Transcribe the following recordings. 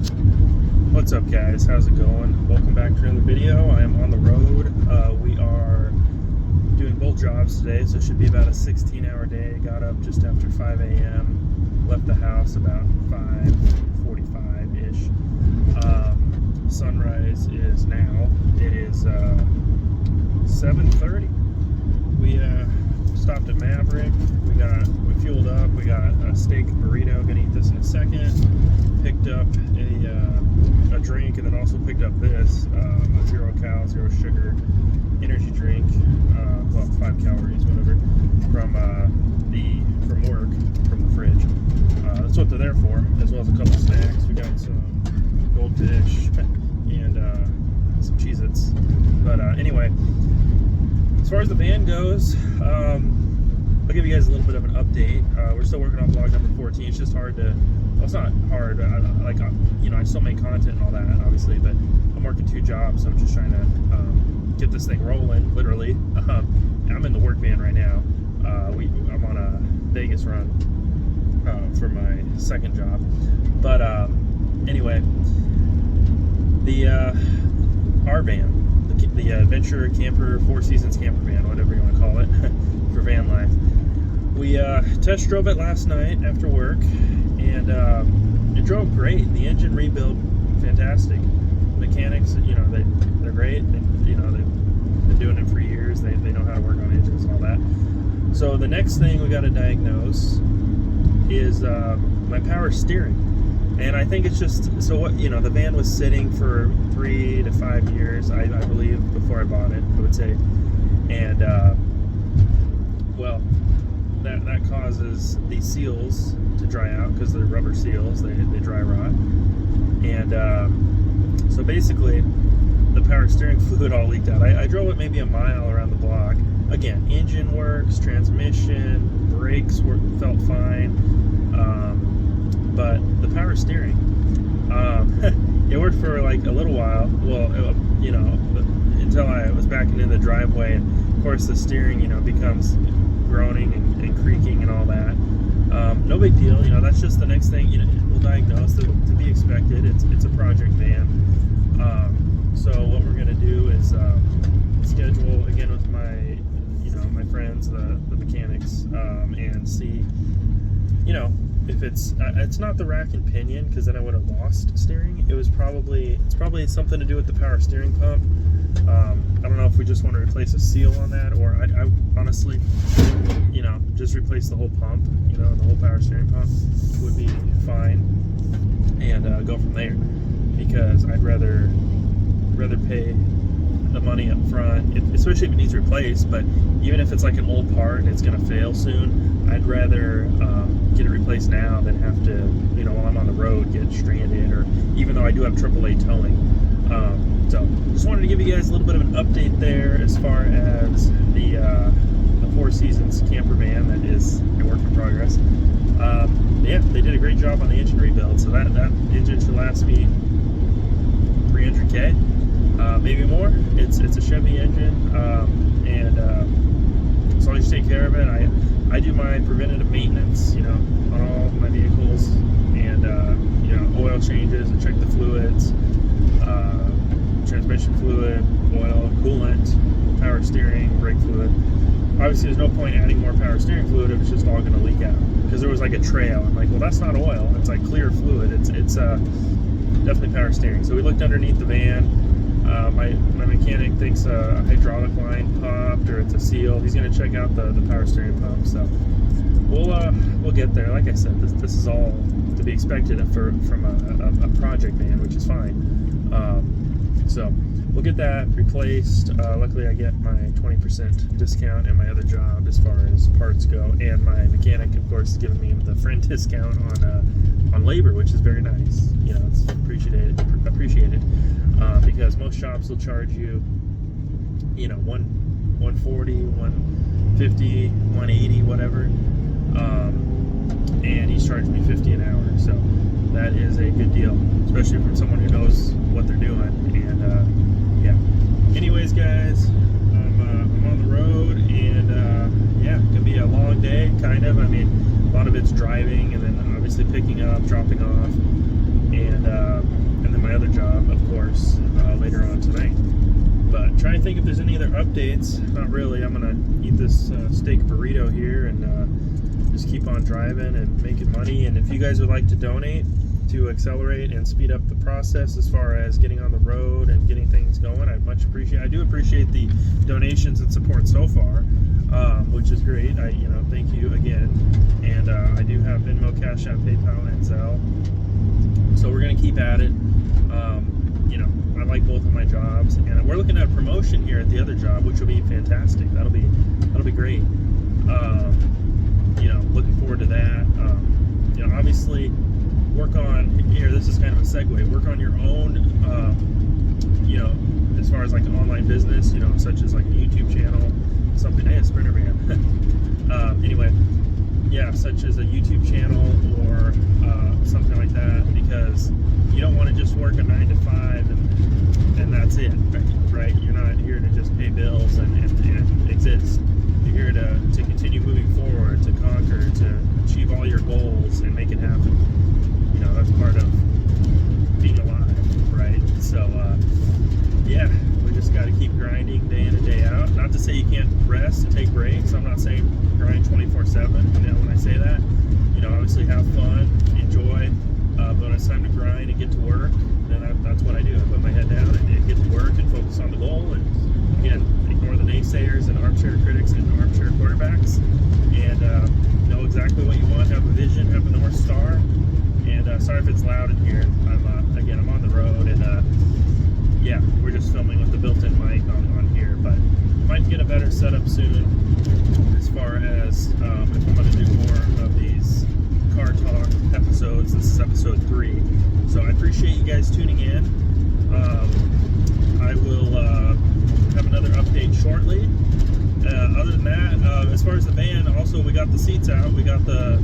What's up, guys? How's it going? Welcome back to another video. I am on the road. We are doing both jobs today, so it should be about a 16-hour day. Got up just after 5 a.m. Left the house about 5:45-ish. Sunrise is now. It is 7:30. We stopped at Maverick. We fueled up. We got a steak burrito. Gonna eat this in a second. Picked up a drink, and then also picked up this a 0 cal, 0 sugar energy drink, well, 5 calories, whatever, from work, from the fridge. That's what they're there for, as well as a couple snacks. We got some goldfish and some Cheez-Its. But anyway, as far as the van goes, I'll give you guys a little bit of an update. We're still working on vlog number 14. It's just hard to, well, it's not hard. I still make content and all that, obviously, but I'm working 2 jobs, so I'm just trying to get this thing rolling, literally. I'm in the work van right now. I'm on a Vegas run for my second job. But anyway, our van, the Adventure Camper, 4 Seasons camper van, whatever you want to call it, for van life. We test drove it last night after work, and it drove great. The engine rebuild, fantastic. Mechanics, they're great. They've been doing it for years. They know how to work on engines and all that. So the next thing we got to diagnose is my power steering. And I think it's just, so what, the van was sitting for 3 to 5 years, I believe, before I bought it, I would say. And, well, that causes the seals to dry out, because they're rubber seals, they dry rot. And so basically, the power steering fluid all leaked out. I drove it maybe a mile around the block. Again, engine works, transmission, brakes felt fine. But the power steering, it worked for like a little while. Well, until I was backing in the driveway, and of course the steering, becomes groaning and creaking and all that. No big deal. That's just the next thing. We'll diagnose to be expected. It's a project van. So what we're gonna do is schedule again with my friends, the mechanics, and see. If it's not the rack and pinion, because then I would have lost steering. It's probably something to do with the power steering pump. I don't know if we just want to replace a seal on that, or I honestly, just replace the whole pump. The whole power steering pump would be fine, and go from there. Because I'd rather pay the money up front, especially if it needs replaced. But even if it's like an old part and it's going to fail soon, I'd rather get it replaced now than have to, while I'm on the road, get stranded, or even though I do have AAA towing. So just wanted to give you guys a little bit of an update there as far as the 4 Seasons camper van that is a work in progress. Yeah, they did a great job on the engine rebuild, so that engine should last me 300K. Maybe more. It's a Chevy engine, and so I just take care of it. I do my preventative maintenance, on all of my vehicles, and oil changes, and check the fluids, transmission fluid, oil, coolant, power steering, brake fluid. Obviously, there's no point adding more power steering fluid if it's just all going to leak out, because there was like a trail. I'm like, well, that's not oil. It's like clear fluid. It's definitely power steering. So we looked underneath the van. My mechanic thinks a hydraulic line popped, or it's a seal. He's going to check out the power steering pump. So we'll get there. Like I said, this is all to be expected from a project van, which is fine. So we'll get that replaced. Luckily, I get my 20% discount at my other job as far as parts go, and my mechanic, of course, is giving me the friend discount on labor, which is very nice. It's appreciated. Because most shops will charge you, $140, $150, $180, whatever. And he's charging me $50 an hour, so that is a good deal, especially from someone who knows what they're doing. And yeah. Anyways, guys, I'm on the road, and yeah, it can be a long day, kind of. I mean, a lot of it's driving, and then obviously picking up, dropping off, and can't think if there's any other updates. Not really. I'm gonna eat this steak burrito here and just keep on driving and making money. And if you guys would like to donate to accelerate and speed up the process as far as getting on the road and getting things going, I'd much appreciate. I do appreciate the donations and support so far, which is great. Thank you again. And I do have Venmo, Cash App, PayPal, and Zelle. So we're gonna keep at it. I like both of my jobs, and we're looking at a promotion here at the other job, which will be fantastic. That'll be great. Looking forward to that. Obviously, work on here. This is kind of a segue. Work on your own. As far as like an online business, such as like a YouTube channel, something. Hey, a Sprinter van. Anyway, yeah, such as a YouTube channel or something like that, because you don't want to just work a 9 to 5 and that's it, right? You're not here to just pay bills and exist. You're here to continue moving forward, to conquer, to achieve all your goals and make it happen. That's part of being alive, right? So, yeah, we just got to keep grinding day in and day out. Not to say you can't rest and take breaks. I'm not saying grind 24/7. When I say that, obviously have fun, enjoy. But when it's time to grind and get to work, then that's what I do. I put my head down and get to work and focus on the goal. And again, ignore the naysayers and armchair critics and armchair quarterbacks. And know exactly what you want. Have a vision. Have a North Star. And sorry if it's loud in here. I'm on the road, and yeah, we're just filming with the built-in mic on here. But might get a better setup soon. As far as if I'm going to do more of these car talk episodes. This is episode 3. So I appreciate you guys tuning in. I will have another update shortly. Other than that, as far as the van, also we got the seats out. We got the,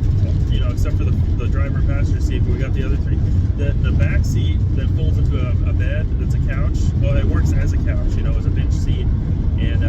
except for the driver and passenger seat, but we got the other 3. The back seat that folds into a bed, that's a couch. Well, it works as a couch, it's a bench seat. And